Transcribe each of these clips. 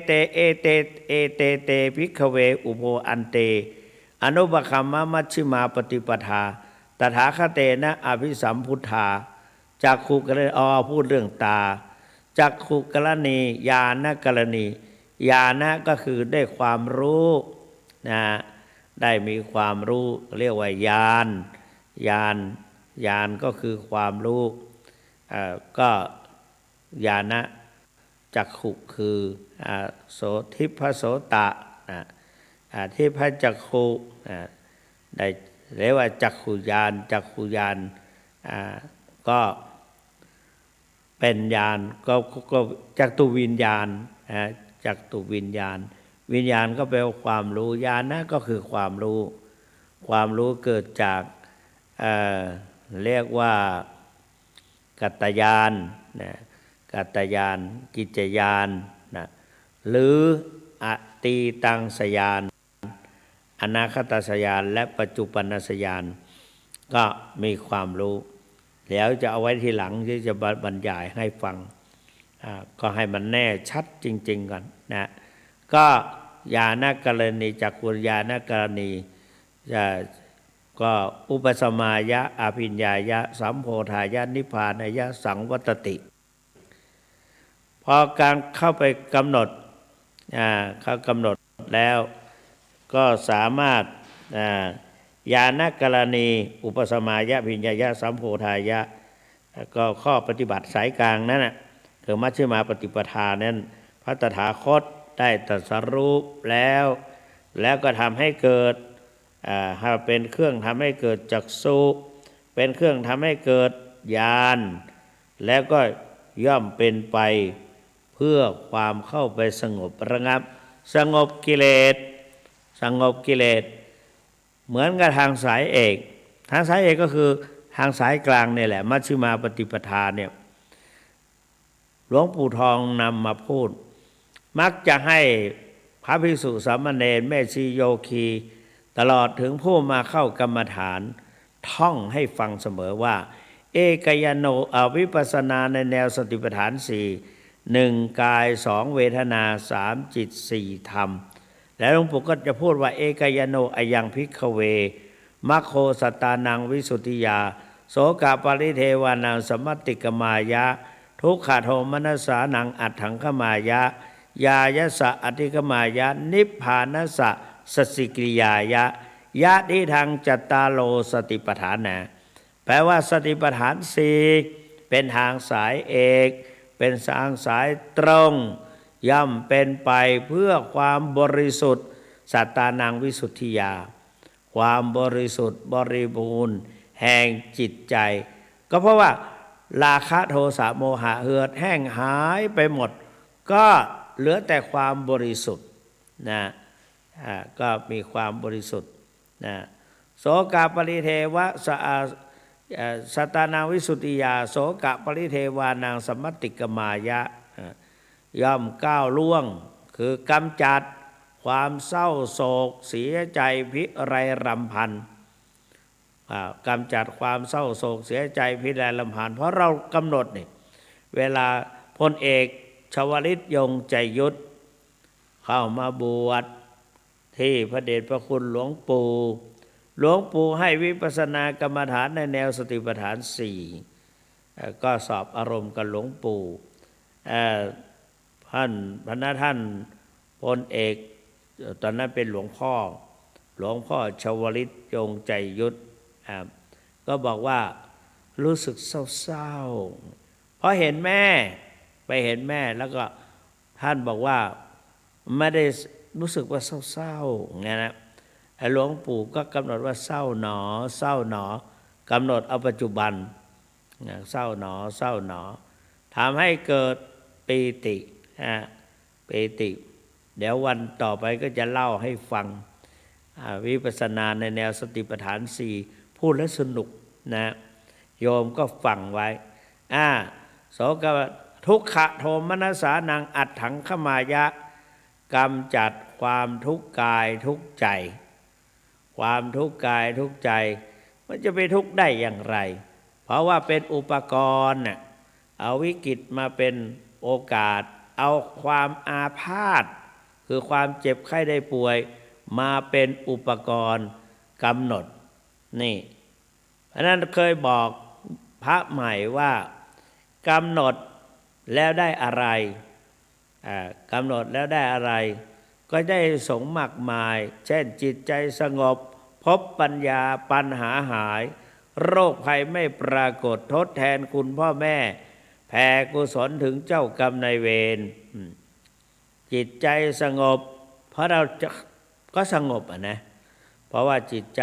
เตเอเตเอเตเตภิกขเวอุโภอันเตอนุปคัมมะมัชฌิมาปฏิปทาตถาคเตนะอภิสัมพุทธาจักขุกรณีพูดเรื่องตาจักขุกรณีญาณกรณีญาณก็คือได้ความรู้นะได้มีความรู้เรียกว่าญาณญาณก็คือความรู้ก็ญาณจักขุคือโสทิพโสตะทิพจักขุได้เรียกว่าจักขุญาณก็เป็นญาณก็จักตุวิญญาณจักตุวิญญาณวิญญาณก็แปลว่าความรู้ญาณก็คือความรู้เกิดจากเรียกว่ากัตตญาณกัตตญาณกิจจญาณหรืออตีตังสญาณอนาคตสญาณและปัจจุบันสญาณก็มีความรู้แล้วจะเอาไว้ทีหลังที่จะบรรยายให้ฟังก็ให้มันแน่ชัดจริงๆก่อนนะก็ญาณกรณีจักขุญาณกรณีก็อุปสมายะอภิญญายะสัมโพธายะนิพพานายะสังวัตติพอการเข้าไปกำหนดเขากำหนดแล้วก็สามารถญาณกรณีอุปสมายะอภิญญายะสัมโพธายะก็ข้อปฏิบัติสายกลางนั้นคือมัชฌิมาปฏิปทานั้นพระตถาคตได้ตรัสรู้แล้วก็ทำให้เกิดเป็นเครื่องทำให้เกิดจักษุเป็นเครื่องทำให้เกิดญาณแล้วก็ย่อมเป็นไปเพื่อความเข้าไปสงบระงับสงบกิเลสเหมือนกับทางสายเอกก็คือทางสายกลางเนี่ยแหละมัชฌิมาปฏิปทาเนี่ยหลวงปู่ทองนำมาพูดมักจะให้พระภิกษุสามเณรแม่ชีโยคีตลอดถึงผู้มาเข้ากรรมฐานท่องให้ฟังเสมอว่าเอกยโนวิปัสสนาในแนวสติปัฏฐาน1กาย2เวทนา3จิต4ธรรมแล้วหลวงปู่ก็จะพูดว่าเอกยโนอยังภิกขเวมัคโคสัตตานังวิสุทธิยาโสกปริเทวานังสมัตติกมายะทุกขโทมนัสสานังอัตถังขมายะยายะสะอธิกมายะนิพพานัสสะสสิกิริยายะยะทิทางจัตตาโลสติปัฏฐานะแปลว่าสติปัฏฐาน4เป็นทางสายเอกเป็นทางสายตรงย่อมเป็นไปเพื่อความบริสุทธิ์สัตตานังวิสุทธิยาความบริสุทธิ์บริบูรณ์แห่งจิตใจก็เพราะว่าราคะโทสะโมหะเหือดแห้งหายไปหมดก็เหลือแต่ความบริสุทธิ์นะก็มีความบริสุทธิ์นะโสกปริเทวะสัตตานังวิสุทธิยาโสกปริเทวานังสมัตติกมายะย่อมก้าวล่วงคือกำจัดความเศร้าโศกเสียใจพิไรรำพันกำจัดความเศร้าโศกเสียใจพิไรรำพันเพราะเรากำหนดนี่เวลาพลเอกชวลิตยงใจยุทธเข้ามาบวชที่พระเดชพระคุณหลวงปู่ให้วิปัสสนากรรมฐานในแนวสติปัฏฐาน4ก็สอบอารมณ์กับหลวงปู่ท่านพลเอกตอนนั้นเป็นหลวงพ่อชวลิตยงใจยุทธก็บอกว่ารู้สึกเศร้าเพราะเห็นแม่แล้วก็ท่านบอกว่าไม่ได้รู้สึกว่าเศร้าไงนะหลวงปู่ก็กำหนดว่าเศร้าหนอกำหนดเอาปัจจุบันเศร้าหนอทำให้เกิดปีติเดี๋ยววันต่อไปก็จะเล่าให้ฟังวิปัสสนาในแนวสติปัฏฐาน4พูดแล้วสนุกนะโยมก็ฟังไว้โสกทุกขโทมนัสสานังอัตถังขมายะกำจัดความทุกข์กายทุกข์ใจความทุกข์กายทุกข์ใจมันจะไปทุกข์ได้อย่างไรเพราะว่าเป็นอุปกรณ์เอาวิกฤตมาเป็นโอกาส เอาความอาพาธคือความเจ็บไข้ได้ป่วยมาเป็นอุปกรณ์กำหนดนี่เพราะนั้นเคยบอกพระใหม่ว่ากำหนดแล้วได้อะไรกำหนดแล้วได้อะไรก็ได้สงมากมายเช่นจิตใจสงบพบปัญญาปัญหาหายโรคภัยไม่ปรากฏทดแทนคุณพ่อแม่แผ่กุศลถึงเจ้ากรรมนายเวรจิตใจสงบเพราะเราก็สงบนะเพราะว่าจิตใจ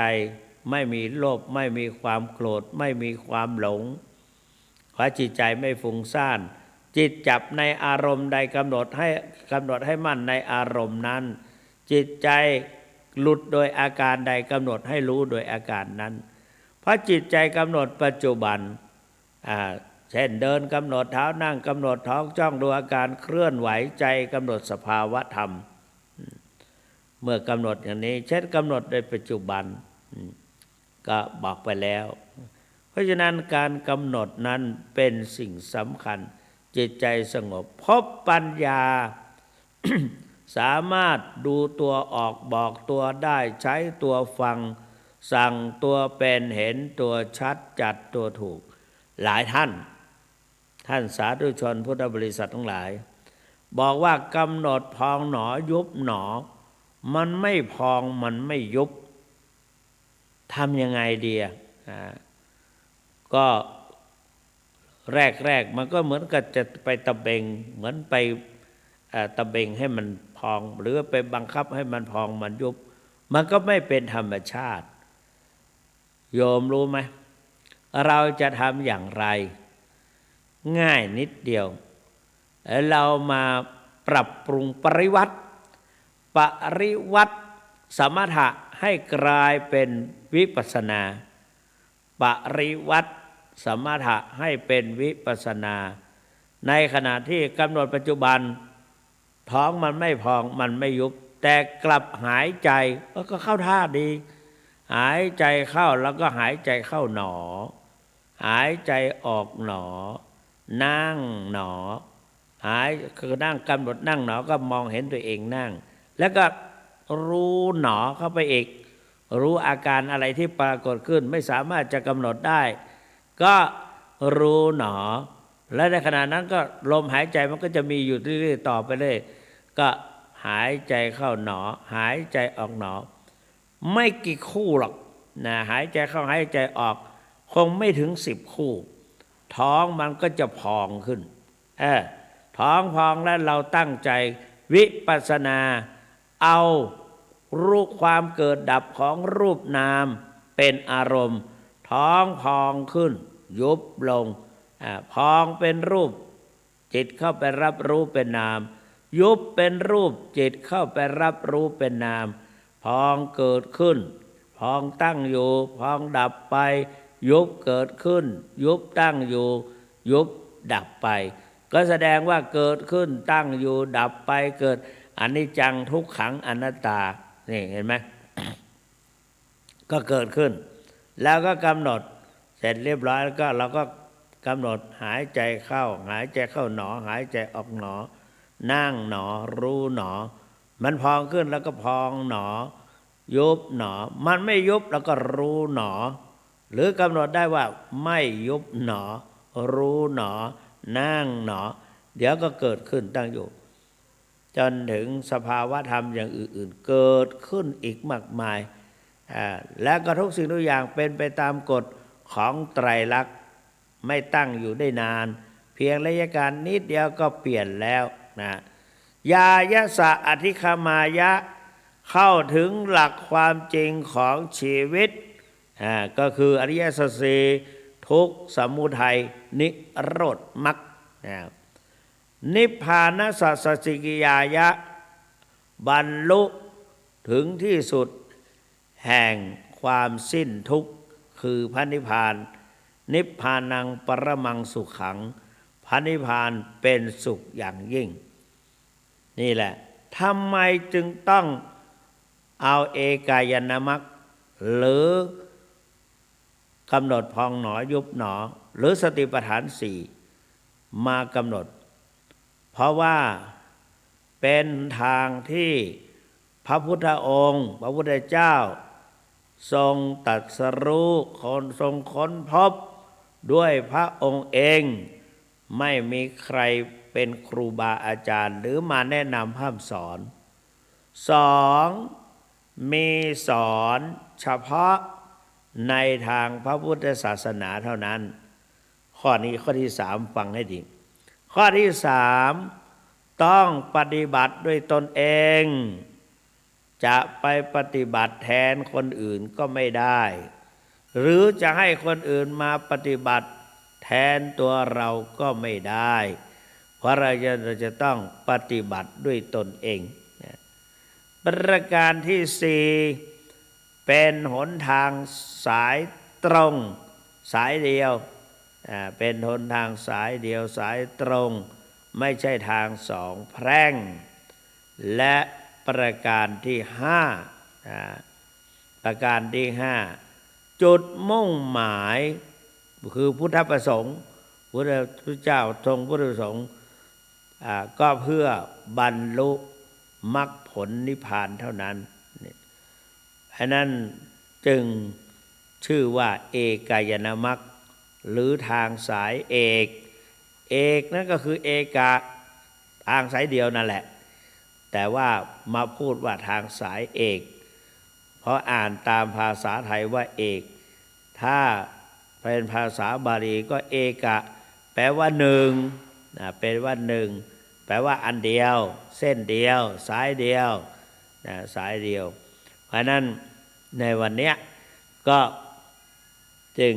ไม่มีโลภไม่มีความโกรธไม่มีความหลงเพราะจิตใจไม่ฟุ้งซ่านจิตจับในอารมณ์ใดกำหนดให้มั่นในอารมณ์นั้นจิตใจหลุดโดยอาการใดกำหนดให้รู้โดยอาการนั้นเพราะจิตใจกำหนดปัจจุบันเช่นเดินกำหนดเท้านั่งกำหนดท้องจ้องดูอาการเคลื่อนไหวใจกำหนดสภาวะธรรมเมื่อกำหนดอย่างนี้เช่นกำหนดในปัจจุบันก็บอกไปแล้วเพราะฉะนั้นการกำหนดนั้นเป็นสิ่งสำคัญจิตใจสงบพบปัญญา สามารถดูตัวออกบอกตัวได้ใช้ตัวฟังสั่งตัวเป็นเห็นตัวชัดจัดตัวถูกหลายท่านสาธุชนพุทธบริษัททั้งหลายบอกว่ากำหนดพองหนอยุบหนอมันไม่พองมันไม่ยุบทำยังไงดีก็แรกมันก็เหมือนกับจะไปตะเบงเหมือนไปตะเบงให้มันพองหรือไปบังคับให้มันพองมันยุบมันก็ไม่เป็นธรรมชาติโยมรู้ไหมเราจะทำอย่างไรง่ายนิดเดียวเรามาปรับปรุงปริวัติสมถะให้กลายเป็นวิปัสสนาปริวัติสมถะให้เป็นวิปัสสนาในขณะที่กำหนดปัจจุบันท้องมันไม่พองมันไม่ยุบแต่กลับหายใจก็เข้าท่าดีหายใจเข้าแล้วก็หายใจเข้าหนอหายใจออกหนอนั่งหนอคือนั่งกำหนดนั่งหนอก็มองเห็นตัวเองนั่งแล้วก็รู้หนอเข้าไปอีกรู้อาการอะไรที่ปรากฏขึ้นไม่สามารถจะกำหนดได้ก็รู้หนอและในขณะนั้นก็ลมหายใจมันก็จะมีอยู่เรื่อยๆต่อไปเลยก็หายใจเข้าหนอหายใจออกหนอไม่กี่คู่หรอกนะหายใจเข้าหายใจออกคงไม่ถึง10 คู่ท้องมันก็จะพองขึ้นท้องพองแล้วเราตั้งใจวิปัสสนาเอารูปความเกิดดับของรูปนามเป็นอารมณ์ท้องพองขึ้นยุบลงพองเป็นรูปจิตเข้าไปรับรู้เป็นนามยุบเป็นรูปจิตเข้าไปรับรู้เป็นนามพองเกิดขึ้นพองตั้งอยู่พองดับไปยุบเกิดขึ้นยุบตั้งอยู่ยุบดับไปก็แสดงว่าเกิดขึ้นตั้งอยู่ดับไปเกิดอนิจจังทุกขังอนัตตานี่เห็นไหม ก็เกิดขึ้นแล้วก็กำหนดเสร็จเรียบร้อยแล้วก็เราก็กำหนดหายใจเข้าหายใจเข้าหนอหายใจออกหนอนั่งหนอรู้หนอมันพองขึ้นแล้วก็พองหนอยุบหนอมันไม่ยุบแล้วก็รู้หนอหรือกำหนดได้ว่าไม่ยุบหนอรู้หนอนั่งหนอเดี๋ยวก็เกิดขึ้นตั้งอยู่จนถึงสภาวะธรรมอย่างอื่นๆเกิดขึ้นอีกมากมายและก็ทุกสิ่งทุกอย่างเป็นไปตามกฎของไตรลักษณ์ไม่ตั้งอยู่ได้นานเพียงระยะการนิดเดียวก็เปลี่ยนแล้วนะยายะสะอธิคามายะเข้าถึงหลักความจริงของชีวิตก็คืออริยสัจสี่ทุกข์สมุทัยนิโรธมรรคนิพพานสัจสิกิยายะบรรลุถึงที่สุดแห่งความสิ้นทุกข์คือพระนิพพานนิพพานังปรมังสุขังพระนิพพานเป็นสุขอย่างยิ่งนี่แหละทำไมจึงต้องเอาเอกายนามัคหรือกำหนดพองหนอยุบหนอหรือสติปัฏฐาน4มากำหนดเพ เพราะว่าเป็นทางที่พระพุทธองค์พระพุทธเจ้าทรงตรัสรู้ทรงค้นพบด้วยพระองค์เองไม่มีใครเป็นครูบาอาจารย์หรือมาแนะนำพร่ำสอนสองมีสอนเฉพาะในทางพระพุทธศาสนาเท่านั้นข้อนี้ข้อที่สามฟังให้ดีข้อที่สามต้องปฏิบัติด้วยตนเองจะไปปฏิบัติแทนคนอื่นก็ไม่ได้หรือจะให้คนอื่นมาปฏิบัติแทนตัวเราก็ไม่ได้เพราะเราจะต้องปฏิบัติด้วยตนเองประการที่สี่เป็นหนทางสายตรงสายเดียวเป็นหนทางสายเดียวสายตรงไม่ใช่ทางสองแพร่งและประการที่ห้าประการที่ห้าจุดมุ่งหมายคือพุทธประสงค์พระเจ้าทรงพุทธประสงค์ก็เพื่อบรรลุมรรคผลนิพพานเท่านั้นอันนั้นจึงชื่อว่าเอกายนมรรคหรือทางสายเอกเอกนั่นก็คือเอกะทางสายเดียวนั่นแหละแต่ว่ามาพูดว่าทางสายเอกเพราะอ่านตามภาษาไทยว่าเอกถ้าเป็นภาษาบาลีก็เอกะแปลว่าหนึ่งเป็นว่าหนึ่งแปลว่าอันเดียวเส้นเดียวสายเดียวสายเดียวเพราะนั้นในวันนี้ก็จึง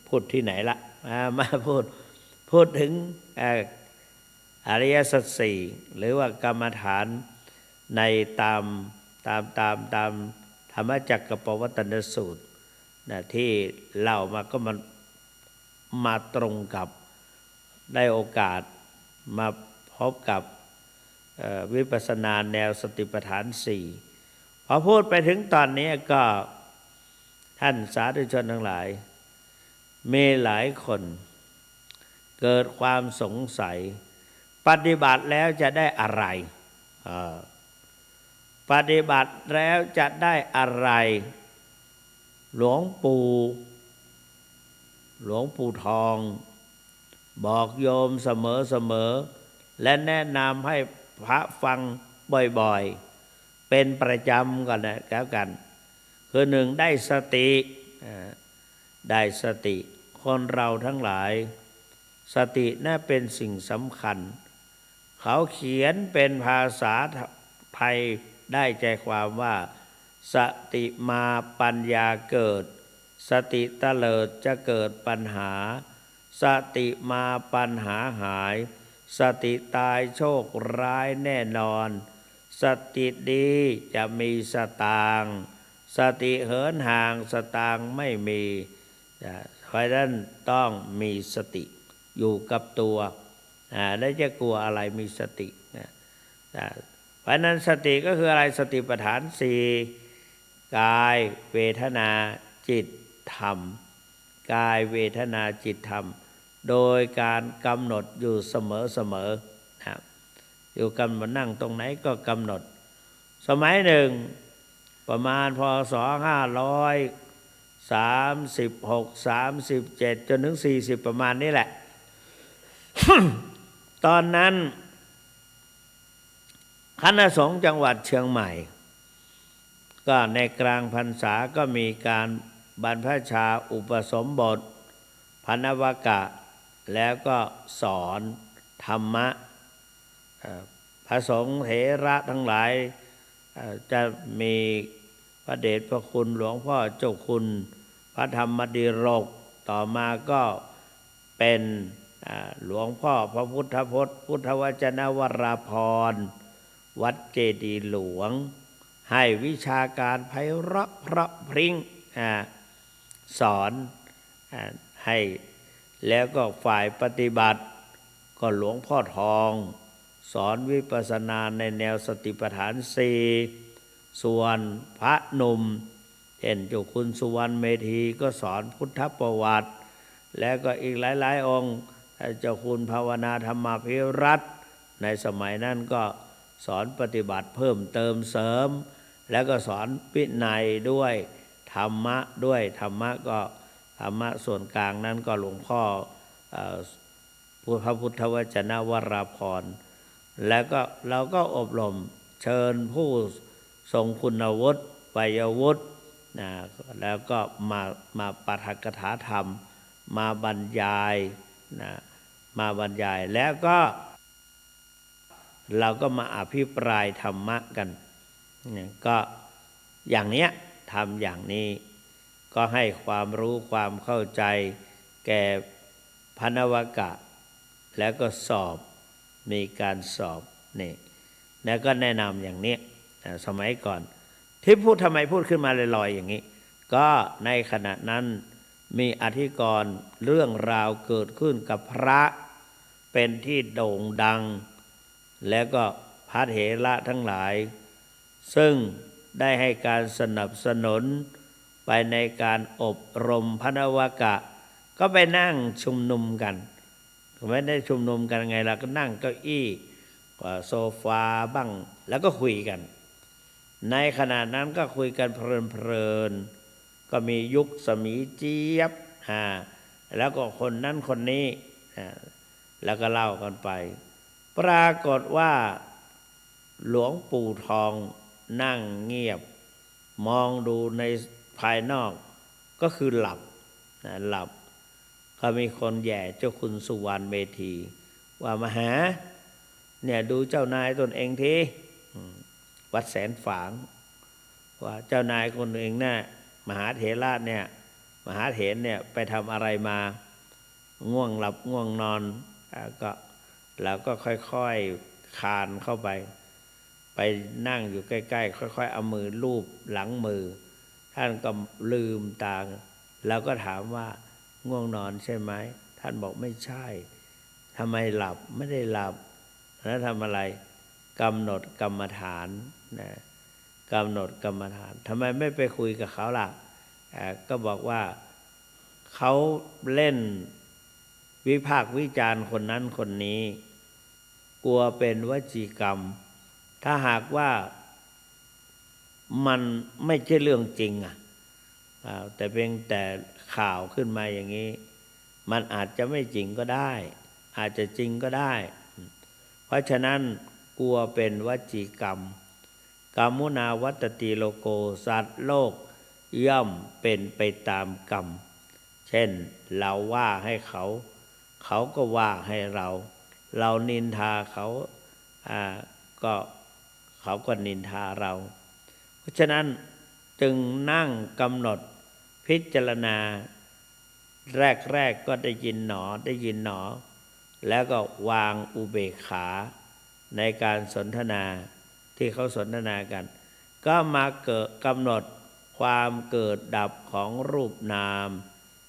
พูดที่ไหนละมาพูดถึงอริยสัจสี่หรือว่ากรรมฐานในตามธรรมจักรปวัตตนสูตรที่เล่ามาก็มาตรงกับได้โอกาสมาพบกับวิปัสสนาแนวสติปัฏฐานสี่พอพูดไปถึงตอนนี้ก็ท่านสาธุชนทั้งหลายมีหลายคนเกิดความสงสัยปฏิบัติแล้วจะได้อะไรปฏิบัติแล้วจะได้อะไรหลวงปู่ทองบอกโยมเสมอและแนะนำให้พระฟังบ่อยๆเป็นประจำกันนะแล้วกันคือหนึ่งได้สติคนเราทั้งหลายสติน่าเป็นสิ่งสำคัญเขาเขียนเป็นภาษาไทยได้ใจความว่าสติมาปัญญาเกิดสติเตลิดจะเกิดปัญหาสติมาปัญหาหายสติตายโชคร้ายแน่นอนสติดีจะมีสตางค์สติเหินห่างสตางค์ไม่มีเพราะฉะนั้นต้องมีสติอยู่กับตัวแล้วจะกลัวอะไรมีสติเพราะนั้นสติก็คืออะไรสติปัฏฐานสี่กายเวทนาจิตธรรมกายเวทนาจิตธรรมโดยการกำหนดอยู่เสมอนะอยู่กันมานั่งตรงไหนก็กำหนดสมัยหนึ่งประมาณพ.ศ. 536-37จนถึง40ประมาณนี้แหละ ตอนนั้นคณะสงฆ์จังหวัดเชียงใหม่ก็ในกลางพรรษาก็มีการบรรพชาอุปสมบทพนวกะแล้วก็สอนธรรมะพระสงฆ์เถระทั้งหลายจะมีพระเดชพระคุณหลวงพ่อเจ้าคุณพระธรรมดิโรกต่อมาก็เป็นหลวงพ่อพระพุทธพจน์พุทธวจนะวราพรวัดเจดีย์หลวงให้วิชาการไพเราะเพราะพริ้งสอนให้แล้วก็ฝ่ายปฏิบัติก็หลวงพ่อทองสอนวิปัสสนาในแนวสติปัฏฐานสี่ส่วนพระหนุ่มเช่นเจ้าคุณสุวรรณเมธีก็สอนพุทธประวัติแล้วก็อีกหลายๆองค์เจ้าคุณภาวนาธรรมภิรัตน์ ในสมัยนั้นก็สอนปฏิบัติเพิ่มเติมเสริม แล้วก็สอนวินัยด้วยธรรมะด้วยธรรมะก็ธรรมะส่วนกลางนั้นก็หลวงพ่อพระพุทธวจนะวราพรณ์แล้วก็เราก็อบรมเชิญผู้ทรงคุณวุฒิวัยวุฒินะแล้วก็มาปาฐกถาธรรมมาบรรยายนะมาบรรยายแล้วก็เราก็มาอภิปรายธรรมะกันก็อย่างเนี้ยทำอย่างนี้ก็ให้ความรู้ความเข้าใจแก่พระนวากะแล้วก็สอบมีการสอบนี่แล้วก็แนะนำอย่างนี้สมัยก่อนที่พูดทำไมพูดขึ้นมาลอยๆอย่างนี้ก็ในขณะนั้นมีอธิกรณ์เรื่องราวเกิดขึ้นกับพระเป็นที่โด่งดังแล้วก็พระเถระทั้งหลายซึ่งได้ให้การสนับสนุนไปในการอบรมพระนวากะก็ไปนั่งชุมนุมกันไม่ได้ชุมนุมกันไงล่ะก็นั่งเก้าอี้โซฟาบ้างแล้วก็คุยกันในขณะนั้นก็คุยกันเพลินๆก็มียุคสมีเจี๊ยบแล้วก็คนนั้นคนนี้แล้วก็เล่ากันไปปรากฏว่าหลวงปู่ทองนั่งเงียบมองดูในภายนอกก็คือหลับก็มีคนแย่เจ้าคุณสุวรรณเมธีว่ามาหาเนี่ยดูเจ้านายตนเองทีวัดแสนฝางว่าเจ้านายคนเองน่ะมหาเถระเนี่ยมหาเถรเนี่ยไปทำอะไรมาง่วงหลับง่วงนอนก็เราก็ค่อยๆคานเข้าไปนั่งอยู่ใกล้ๆค่อยๆเอามือลูบหลังมือท่านก็ลืมตาแล้วก็ถามว่าง่วงนอนใช่ไหมท่านบอกไม่ใช่ทำไมหลับไม่ได้หลับแล้วทำอะไรกำหนดกรรมฐานนะกำหนดกรรมฐานทำไมไม่ไปคุยกับเขาล่ะก็บอกว่าเขาเล่นวิพากษ์วิจารณ์คนนั้นคนนี้กลัวเป็นวจีกรรมถ้าหากว่ามันไม่ใช่เรื่องจริงแต่เพียงแต่ข่าวขึ้นมาอย่างนี้มันอาจจะไม่จริงก็ได้อาจจะจริงก็ได้เพราะฉะนั้นกลัวเป็นวจีกรรมกรรมุนาวัตติโลโกสัตว์โลกย่อมเป็นไปตามกรรมเช่นเราว่าให้เขาก็ว่าให้เรานินทาเขาก็เขาก็นินทาเราเพราะฉะนั้นจึงนั่งกำหนดพิจารณาแรกก็ได้ยินหนอแล้วก็วางอุเบกขาในการสนทนาที่เขาสนทนากันก็มาเกิดกำหนดความเกิดดับของรูปนาม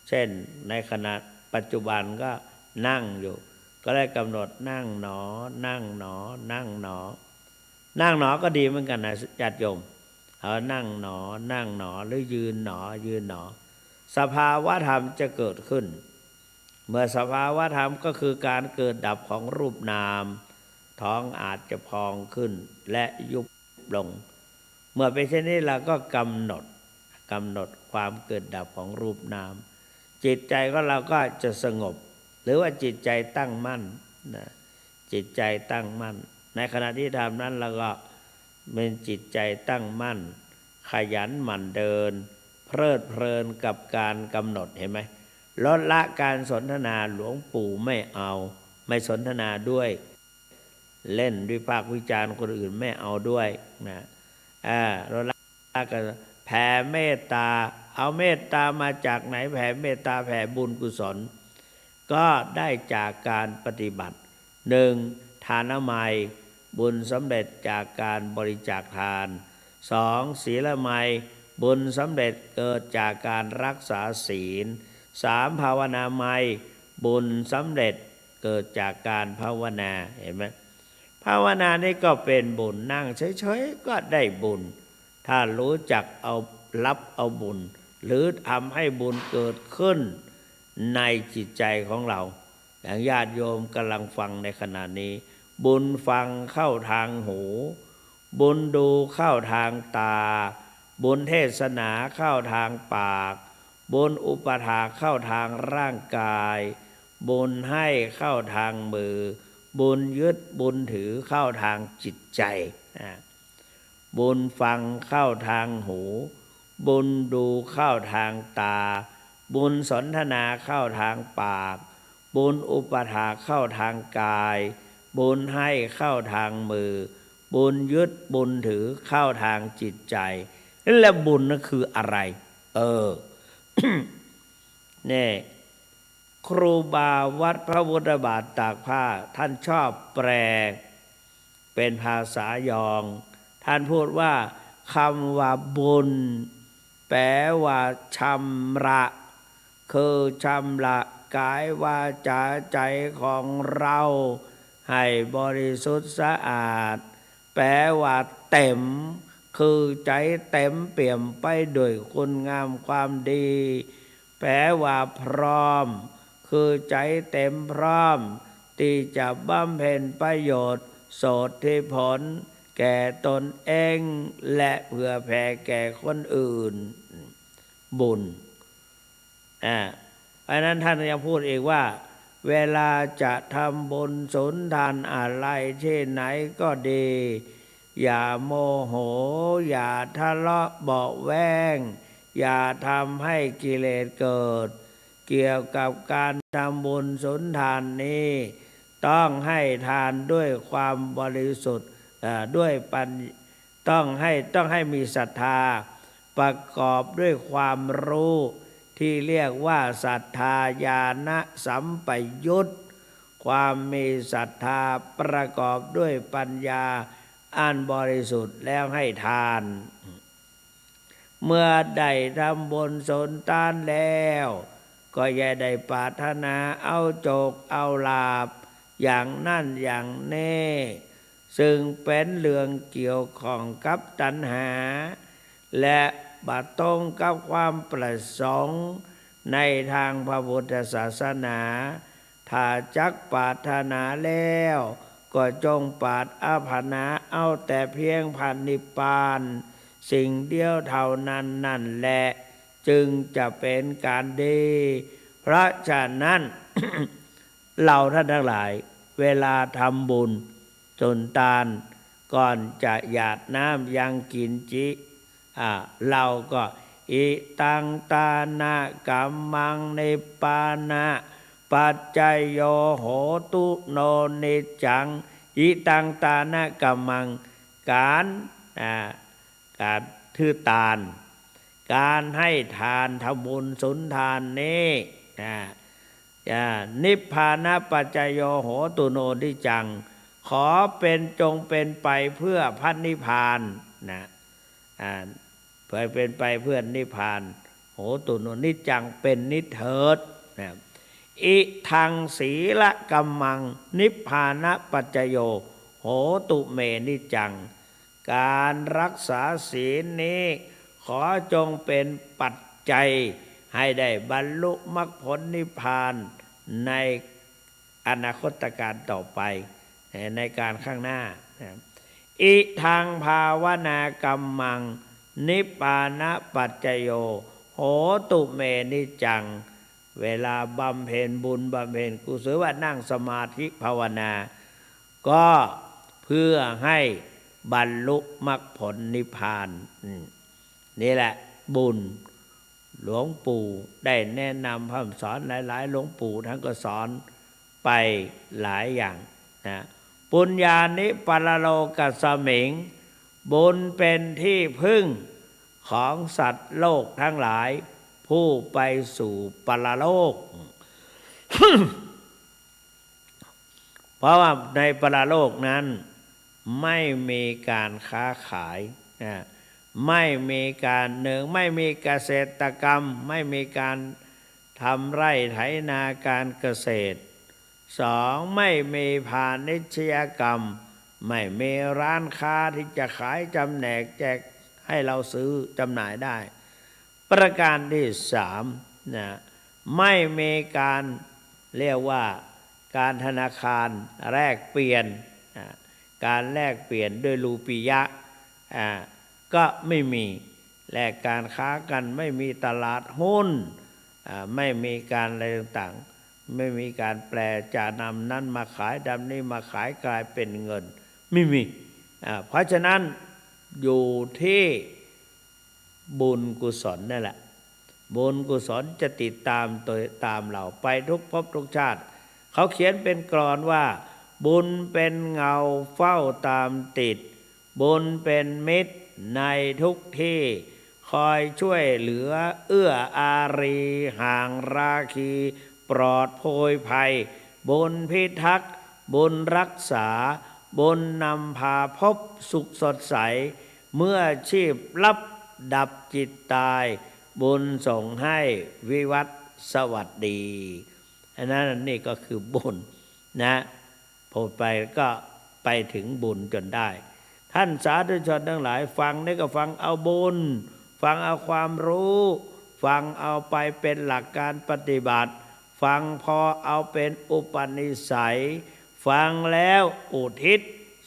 เช่นในขณะปัจจุบันก็นั่งอยู่ก็ได้กำหนดนั่งหนอนั่งหนอนั่งหนอนั่งหนอก็ดีเหมือนกันนะญาติโยมนั่งหนอหรือยืนหนอสภาวะธรรมจะเกิดขึ้นเมื่อสภาวะธรรมก็คือการเกิดดับของรูปนามท้องอาจจะพองขึ้นและยุบลงเมื่อเป็นเช่นนี้เราก็กำหนดความเกิดดับของรูปนามจิตใจของเราก็จะสงบหรือว่าจิตใจตั้งมั่นนะจิตใจตั้งมั่นในขณะที่ทำนั้นเราก็เป็นจิตใจตั้งมั่นขยันหมั่นเดินเพลิดเพลินกับการกำหนดเห็นไหมลดละการสนทนาหลวงปู่ไม่สนทนาด้วยเล่นวิพากษ์วิจารณ์คนอื่นไม่เอาด้วยนะลดละกันแผ่เมตตาเอาเมตตามาจากไหนแผ่เมตตาแผ่บุญกุศลก็ได้จากการปฏิบัติหนึ่งทานไมยบุญสำเร็จจากการบริจาคทานสองศีลไมยบุญสำเร็จเกิดจากการรักษาศีลสามภาวนาไมยบุญสำเร็จเกิดจากการภาวนาเห็นไหมภาวนานี่ก็เป็นบุญนั่งเฉยๆก็ได้บุญถ้ารู้จักเอารับเอาบุญหรือทำให้บุญเกิดขึ้นในจิตใจของเราอย่างญาติโยมกำลังฟังในขณะนี้ บุญฟังเข้าทางหูบุญดูเข้าทางตาบุญเทศนาเข้าทางปากบุญอุปถากเข้าทางร่างกายบุญให้เข้าทางมือบุญยึดบุญถือเข้าทางจิตใจบุญฟังเข้าทางหูบุญดูเข้าทางตาบุญสนทนาเข้าทางปากบุญอุปถากเข้าทางกายบุญให้เข้าทางมือบุญยึดบุญถือเข้าทางจิตใจแล้วบุญนั่นคืออะไรเนี่ยครูบาวัดพระพุทธบาทตากผ้าท่านชอบแปลเป็นภาษายองท่านพูดว่าคำว่าบุญแปลว่าชำระคือชำระกายวาจาใจของเราให้บริสุทธิ์สะอาดแปลว่าเต็มคือใจเต็มเปี่ยมไปด้วยคุณงามความดีแปลว่าพร้อมคือใจเต็มพร้อมที่จะบำเพ็ญประโยชน์โสธิผลแก่ตนเองและเพื่อแผ่แก่คนอื่นบุญเพราะนั้นท่านยังพูดอีกว่าเวลาจะทำบุญสุนทานอะไรที่ไหนก็ดีอย่าโมโหอย่าทะเลาะเบาะแว้งอย่าทำให้กิเลสเกิดเกี่ยวกับการทำบุญสุนทานนี้ต้องให้ทานด้วยความบริสุทธิ์ด้วยปัญญาต้องให้มีศรัทธาประกอบด้วยความรู้ที่เรียกว่าศรัทธาญาณสัมปยุตความมีศรัทธาประกอบด้วยปัญญาอันบริสุทธิ์แล้วให้ทานเมื่อได้ทำบุญสุนทานแล้วก็อย่าได้ปรารถนาเอาโจกเอาลาภอย่างนั่นอย่างนี้ซึ่งเป็นเรื่องเกี่ยวข้องกับตัณหาและบัดตรงกับความประสงค์ในทางพระพุทธศาสนาถ้าจักปรารถนาแล้วก็จงปรารถนาเอาแต่เพียงพันนิพพานสิ่งเดียวเท่านั้นนั่นแหละจึงจะเป็นการดีเพราะฉะนั้น เราท่านทั้งหลายเวลาทำบุญสุนทานก่อนจะหยาดน้ำยังกินจิเราก็อิตังตานะกัมมังนิปปานะปัจจัยโยโหตุโนนิจังอิตังตานะกัมมังการถือทานการให้ทานทำบุญสุนทานนี้นิพพานะปัจจโยโหตุโนนิจังขอเป็นจงเป็นไปเพื่อพันนิพพานเพื่อเป็นไปเพื่อนิพพานโหตุโนนิจังเป็นนิเถิดอิทังศีลกัมมังนิพพานะปัจจโยโหตุเมนิจังการรักษาศีลนี้ขอจงเป็นปัจจัยให้ได้บรรลุมรรคผลนิพพานในอนาคตการต่อไปในการข้างหน้าอิทังภาวนากัมมังนิพพานะปัจจโยโหตุเมนิจังเวลาบำเพ็ญบุญบำเพ็ญกุศลว่านั่งสมาธิภาวนาก็เพื่อให้บรรลุมรรคผลนิพพานนี่แหละบุญหลวงปู่ได้แนะนำพร่ำสอนหลายๆหลวงปู่ท่านก็สอนไปหลายอย่างปุญญานิปรโลกัสสมิงบุญเป็นที่พึ่งของสัตว์โลกทั้งหลายผู้ไปสู่ปรโลก เพราะว่าในปรโลกนั้นไม่มีการค้าขายไม่มีการไม่มีเกษตรกรรมไม่มีการทำไร่ไถนาการเกษตรไม่มีพาณิชยกรรมไม่มีร้านค้าที่จะขายจำแนกแจกให้เราซื้อจำหน่ายได้ประการที่ไม่มีการเรียกว่าการธนาคารแลกเปลี่ยน การแลกเปลี่ยนด้วยรูปียะก็ไม่มีแลกการค้ากันไม่มีตลาดหุ้นไม่มีการอะไรต่างๆไม่มีการแปลจะนำนั้นมาขายดำนี้มาขายกลายเป็นเงินไม่มีเพราะฉะนั้นอยู่ที่บุญกุศลนั่นแหละบุญกุศลจะติดตามตัวตามเราไปทุกภพทุกชาติเขาเขียนเป็นกลอนว่าบุญเป็นเงาเฝ้าตามติดบุญเป็นมิตรในทุกที่คอยช่วยเหลือเอื้ออารีห่างราคีปลอดโพยภัยบุญพิทักษ์บุญรักษาบุญนำพาพบสุขสดใสเมื่อชีพลับดับจิตตายบุญส่งให้วิวัฒน์สวัสดีอันนั้นนี่ก็คือบุญนะพูดไปก็ไปถึงบุญจนได้ท่านสาธุชนทั้งหลายฟังนี่ก็ฟังเอาบุญฟังเอาความรู้ฟังเอาไปเป็นหลักการปฏิบัติฟังพอเอาเป็นอุปนิสัยฟังแล้วอุทิศ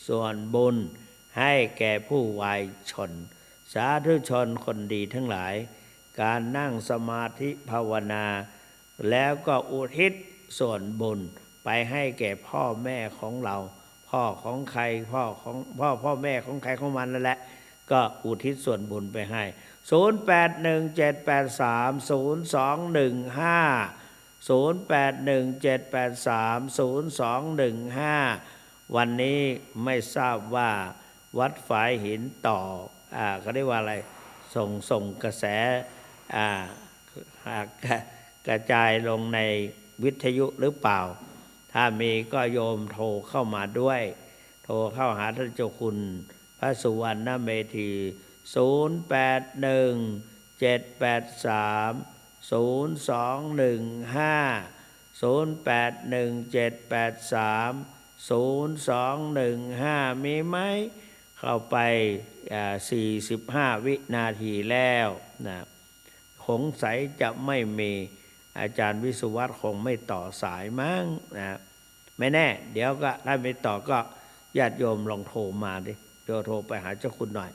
ส่วนบุญให้แก่ผู้วายชนสาธุชนคนดีทั้งหลายการนั่งสมาธิภาวนาแล้วก็อุทิศส่วนบุญไปให้แก่พ่อแม่ของเราพ่อของใครพ่อแม่ของใครของมันนั่นแหละก็อุทิศส่วนบุญไปให้0817830215วันนี้ไม่ทราบว่าวัดฝายหินต่อเขาเรียกว่าอะไรส่งกระแสกระจายลงในวิทยุหรือเปล่าถ้ามีก็โยมโทรเข้ามาด้วยโทรเข้าหาท่านเจ้าคุณพระสุวรรณเมธี0817830215มีไหมเข้าไป45 วินาทีแล้วนะสงสัยจะไม่มีอาจารย์วิสุวัตคงไม่ต่อสายมั้งนะไม่แน่เดี๋ยวก็ถ้าไม่ต่อก็ญาติโยมลองโทรมาดิโทรไปหาเจ้าคุณหน่อย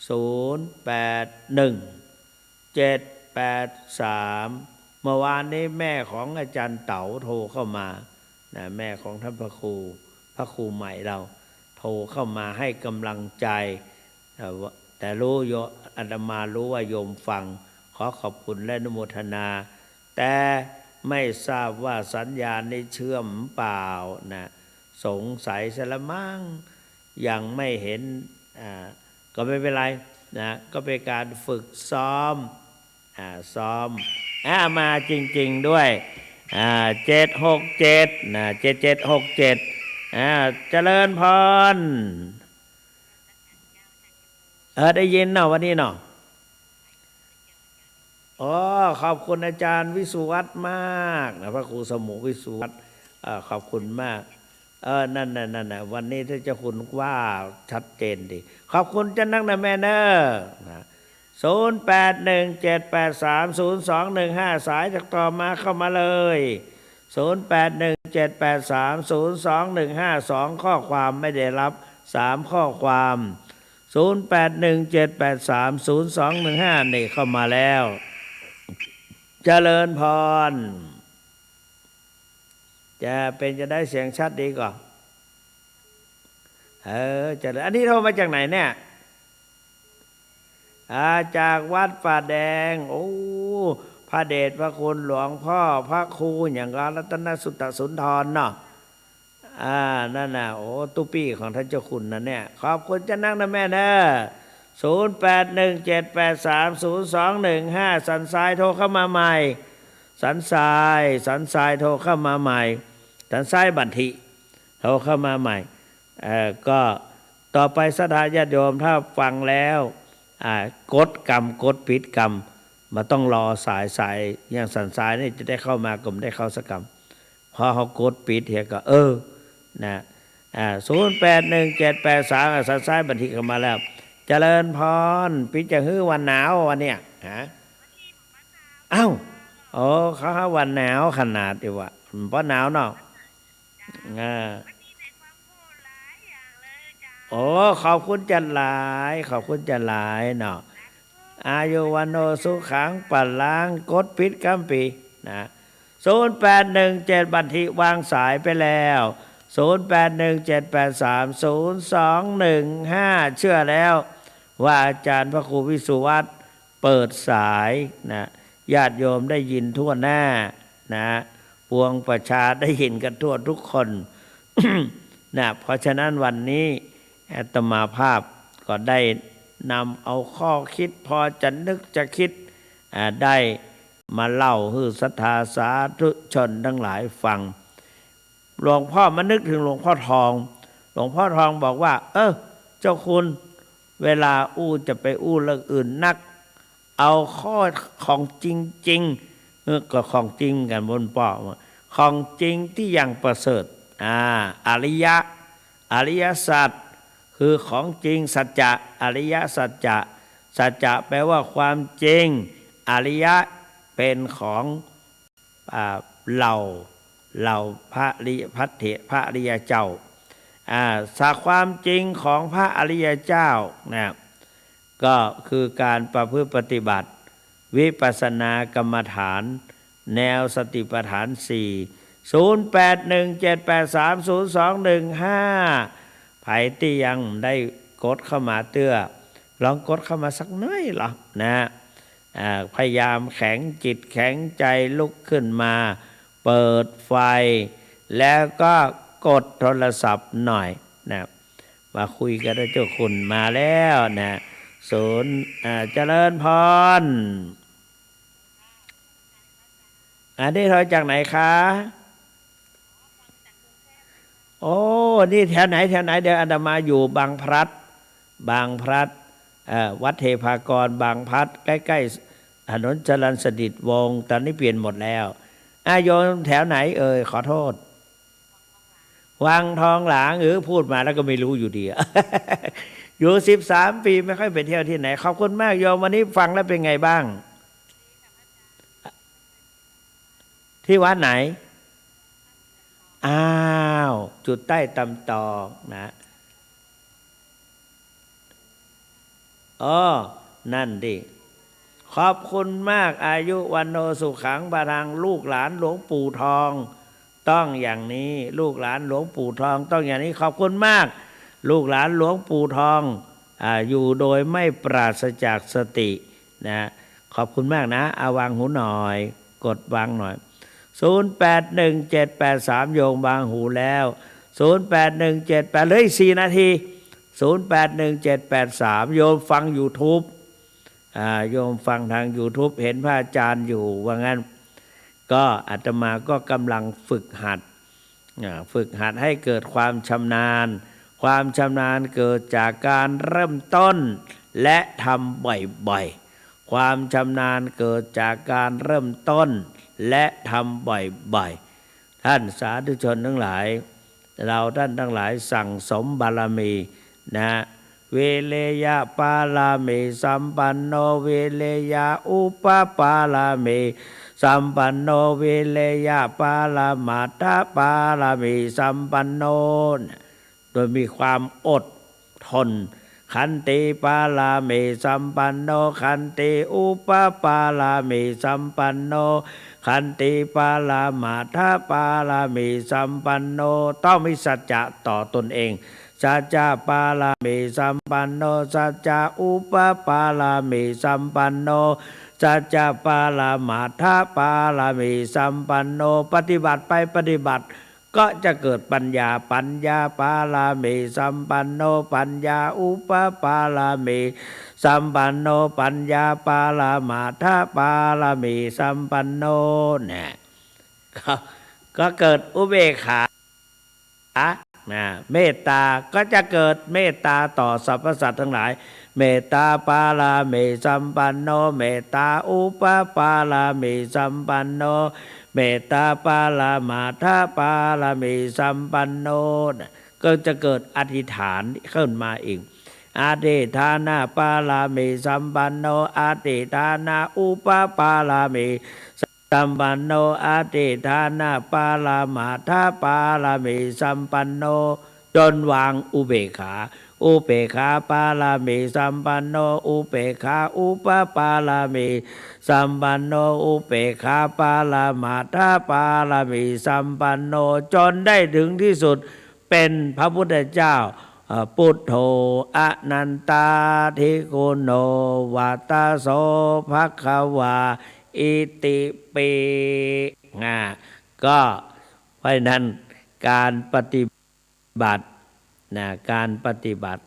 081783เมื่อวานนี้แม่ของอาจารย์เต๋าโทรเข้ามานะแม่ของท่านพระครูใหม่เราโทรเข้ามาให้กำลังใจแต่รู้โยอาตมารู้ว่าโยมฟังขอขอบคุณและอนุโมทนาแต่ไม่ทราบว่าสัญญาณนี้เชื่อมเปล่านะสงสัยซะละมั้งยังไม่เห็นก็ไม่เป็นไรนะก็เป็นการฝึกซ้อมมาจริงๆด้วย767นะ7767เจริญพรได้ยินเนาะวันนี้เนาะขอบคุณอาจารย์วิสุวัตมากนะพระครูสมุวิสุวัตขอบคุณมากนั่นน่ะวันนี้ถ้าเจ้าคุณว่าชัดเจนดิขอบคุณเจ้านักนะแม่เนอนะ0817830215สายจากต่อมาเข้ามาเลย0817830215 2ข้อความไม่ได้รับ3ข้อความ0817830215นี่เข้ามาแล้วเจริญพรจะได้เสียงชัดดีกว่าจะอันนี้โทรมาจากไหนเนี่ยจากวัดป่าแดงพระเดชพระคุณหลวงพ่อพระครูอย่างการัตนสุตสุนทรเนาะนั่นน่ะตุปี้ของท่านเจ้าคุณนะเนี่ยขอบคุณเจ้านักนะแม่เด้อ0817830215สันทรายโทรเข้ามาใหม่สันทรายโทรเข้ามาใหม่สันทรายบันทิโทรเข้ามาใหม่ก็ต่อไปศรัทธาญาติโยมถ้าฟังแล้วกดกรรมกดผิดกรรมมาต้องรอสายอย่างสันทรายนี่จะได้เข้ามากรมได้เข้าสักกรรมพอเขากดปิดเฮียก็นะ081783สันทรายบันทิเข้ามาแล้วเจริญพรปิจะฮื้อวันหนาววันเนี้ยเขาหาวันหนาวขนาดดีวะเพราะหนาวเนาะ โอ้ขอบคุณจันหลายขอบคุณจันหลายเนาะอายุวันโนสุขังปัลลังกดปิดกัมปีนะ0817บันทิวางสายไปแล้ว0817830215เชื่อแล้วว่าอาจารย์พระครูวิสุวัตรเปิดสายนะญาติโยมได้ยินทั่วหน้านะปวงประชาได้ยินกันทั่วทุกคน นะเพราะฉะนั้นวันนี้อาตมาภาพก็ได้นำเอาข้อคิดพอจะนึกจะคิดได้มาเล่าให้ศรัทธาสาธุชนทั้งหลายฟังหลวงพ่อมานึกถึงหลวงพ่อทองหลวงพ่อทองบอกว่าเจ้าคุณเวลาอู้จะไปอู้เรื่องอื่นนักเอาข้อของจริงก็ของจริงกันบนป่อของจริงที่อย่างประเสริฐอริยสัจคือของจริงสัจจะอริยสัจจะสัจจะแปลว่าความจริงอริยะเป็นของเหล่าพระอริยเจ้าสักความจริงของพระอริยเจ้านะก็คือการประพฤติปฏิบัติวิปัสสนากรรมฐานแนวสติปัฏฐาน0817830215ไผที่ยังได้กดเข้ามาเตื้อลองกดเข้ามาสักน้อยหรอนะพยายามแข็งจิตแข็งใจลุกขึ้นมาเปิดไฟแล้วก็กดโทรศัพท์หน่อยนะมาคุยกันด้วยเจ้าคุณมาแล้วนะศูนย์เจริญพรอันนี้เราจากไหนคะโอ้นี่แถวไหนเดี๋ยวอาตมาอยู่บางพลัดวัดเทพากรบางพลัดใกล้ๆถนนจรัญสฤษดิ์วงศ์ตอนนี้เปลี่ยนหมดแล้วโยมแถวไหนขอโทษวังทองหลางพูดมาแล้วก็ไม่รู้อยู่ดี อยู่13 ปีไม่ค่อยไปเที่ยวที่ไหนขอบคุณมากโยมวันนี้ฟังแล้วเป็นไงบ้างที่วัดไหนจุดใต้ตำตอกนะนั่นดิขอบคุณมากอายุวันโนสุขังบารังลูกหลานหลวงปู่ทองต้องอย่างนี้ลูกหลานหลวงปู่ทองต้องอย่างนี้ขอบคุณมากลูกหลานหลวงปู่ทองอยู่โดยไม่ปราศจากสตินะขอบคุณมากนะวางหูหน่อยกดวางหน่อย081783โยงบางหูแล้ว0817เหลืออีก4 นาที081783โยมฟัง YouTube โยมฟังทาง YouTube เห็นพระอาจารย์อยู่ว่างั้นก็อาตมาก็กำลังฝึกหัดให้เกิดความชำนาญเกิดจากการเริ่มต้นและทำบ่อยๆความชำนาญเกิดจากการเริ่มต้นและทำบ่อยๆท่านสาธุชนทั้งหลายเราท่านทั้งหลายสั่งสมบารมีนะเวเลยะปาลามิสัมปันโนเวเลยะอุปปาลามิสัมปันโนเวเลยะปาลามาตาปาลามิสัมปันโนโดยมีความอดทนขันติปาลามิสัมปันโนขันติอุปปาลามิสัมปันโนขันติปาลามาทาปาลามิสัมปันโนต้องมีสัจจะต่อตนเองสัจจะปาลามิสัมปันโนสัจจะอุปปาลามิสัมปันโนสัจจะปาลามาทาปาลามิสัมปันโนปฏิบัติไปปฏิบัติก็จะเกิดปัญญาปาลามิสัมปันโนปัญญาอุปปาลามิสัมปันโนปัญญาปาลามาทาปาลามิสัมปันโนเนี่ยก็เกิดอุเบกขาเมตตาก็จะเกิดเมตตาต่อสรรพสัตว์ทั้งหลายเมตตาปาลามิสัมปันโนเมตตาอุปปาลามิสัมปันโนเมตตาปาลามาทาปาลามิสัมปันโนก็จะเกิดอธิษฐานขึ้นมาอีกอาเดทานาปาลามิสัมปันโนอาเดทานาอุปปาลามิสัมปันโนอาเดทานาปาลามาทาปาลามิสัมปันโนจนวางอุเบกขา อุเปกขาปารามิสัมปันโนอุเปกขาอุปปารามิสัมปันโนอุเปกขาปารามาทปารามิสัมปันโนจนได้ถึงที่สุดเป็นพระพุทธเจ้าพุทโธอนันตาทิโกโนวัตตโสภควาอิติปิก็เพราะนั้นการปฏิบัติการปฏิบัติ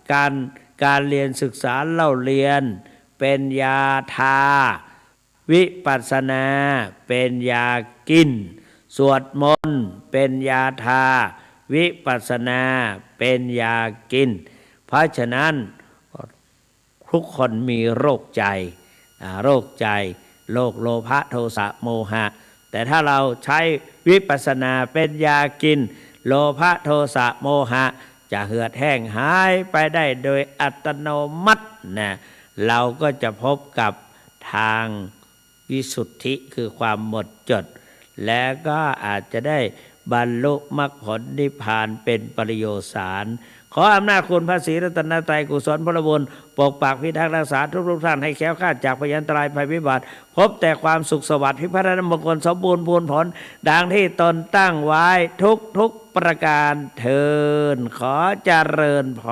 การเรียนศึกษาเล่าเรียนเป็นยาทาวิปัสสนาเป็นยากินสวดมนต์เป็นยาทาวิปัสสนาเป็นยากินเพราะฉะนั้นทุกคนมีโรคใจโรคโลภะโทสะโมหะแต่ถ้าเราใช้วิปัสสนาเป็นยากินโลภะโทสะโมหะจะเหือดแห้งหายไปได้โดยอัตโนมัติเราก็จะพบกับทางวิสุทธิคือความหมดจดและก็อาจจะได้บรรลุมรรคผลนิพพานเป็นปริโยสารขออำนาจคุณพระศรีรัตนตรัยกุศลพลบุญปกปักพิทักษ์รักษาทุกท่านให้แคล้วคลาดจากพยันตรายภัยพิบัติพบแต่ความสุขสวัสดิ์พิพัฒนมงคลสมบูรณ์พูนผลดังที่ตนตั้งไว้ทุกประการเทินขอเจริญพร